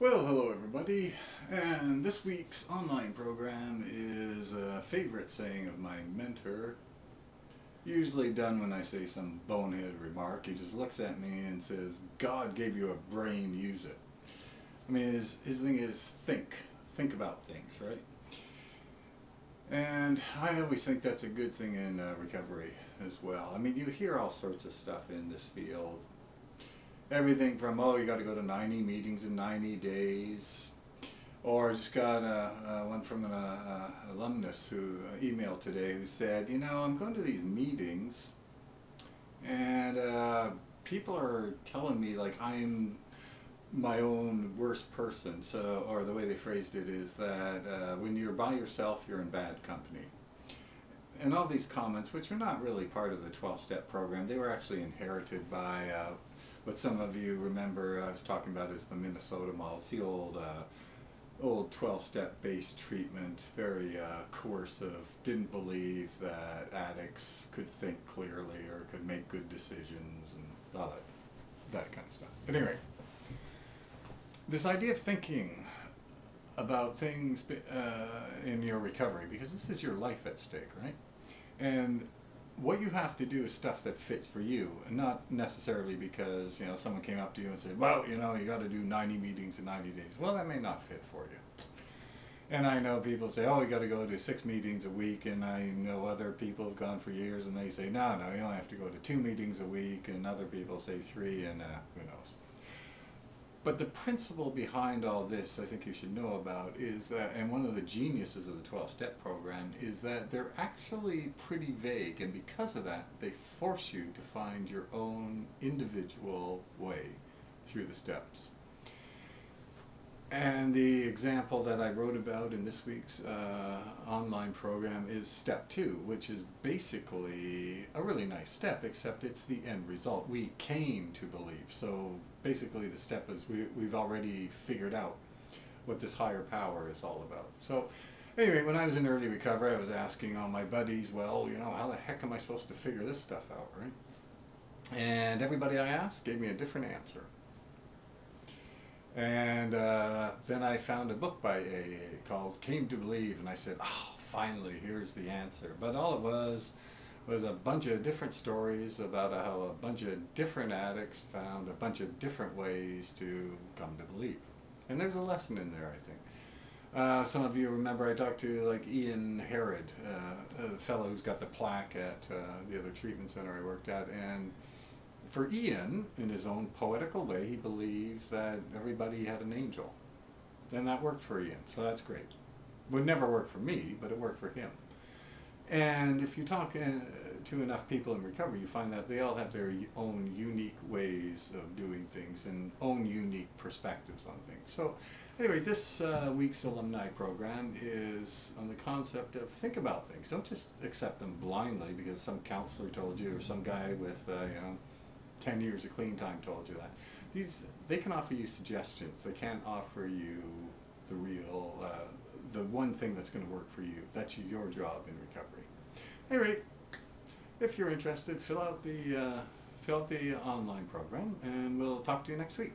Well, hello everybody, and this week's online program is a favorite saying of my mentor, usually done when I say some bonehead remark. He just looks at me and says, God gave you a brain, use it. I mean, his thing is think about things, right? And I always think that's a good thing in recovery as well. I mean, you hear all sorts of stuff in this field. Everything from, oh, you got to go to 90 meetings in 90 days. Or I just got one from an alumnus who emailed today who said, you know, I'm going to these meetings and people are telling me like I'm my own worst person. So, or the way they phrased it is that when you're by yourself, you're in bad company. And all these comments, which are not really part of the 12-step program, they were actually inherited by what some of you remember I was talking about is the Minnesota model. It's the old 12-step based treatment, very coercive, didn't believe that addicts could think clearly or could make good decisions and all that kind of stuff. But anyway, this idea of thinking about things in your recovery, because this is your life at stake, right? And what you have to do is stuff that fits for you, and not necessarily because, you know, someone came up to you and said, well, you know, you got to do 90 meetings in 90 days. Well, that may not fit for you. And I know people say, oh, you got to go to 6 meetings a week, and I know other people have gone for years and they say, no, you only have to go to 2 meetings a week, and other people say 3, and who knows. But the principle behind all this, I think you should know about, is that, and one of the geniuses of the 12-step program, is that they're actually pretty vague, and because of that, they force you to find your own individual way through the steps. And the example that I wrote about in this week's online program is step 2, which is basically a really nice step, except it's the end result. We came to believe. So basically the step is we've already figured out what this higher power is all about. So anyway, when I was in early recovery, I was asking all my buddies, well, you know, how the heck am I supposed to figure this stuff out, right? And everybody I asked gave me a different answer. And then I found a book by AA called Came to Believe, and I said, oh, finally, here's the answer. But all it was a bunch of different stories about how a bunch of different addicts found a bunch of different ways to come to believe. And there's a lesson in there, I think. Some of you remember I talked to like Ian Herod, a fellow who's got the plaque at the other treatment center I worked at, and for Ian, in his own poetical way, he believed that everybody had an angel. And that worked for Ian, so that's great. Would never work for me, but it worked for him. And if you talk to enough people in recovery, you find that they all have their own unique ways of doing things and own unique perspectives on things. So anyway, this week's alumni program is on the concept of think about things. Don't just accept them blindly because some counselor told you or some guy with, 10 years of clean time told you that. They can offer you suggestions. They can't offer you the real, the one thing that's going to work for you. That's your job in recovery. Anyway, if you're interested, fill out the online program, and we'll talk to you next week.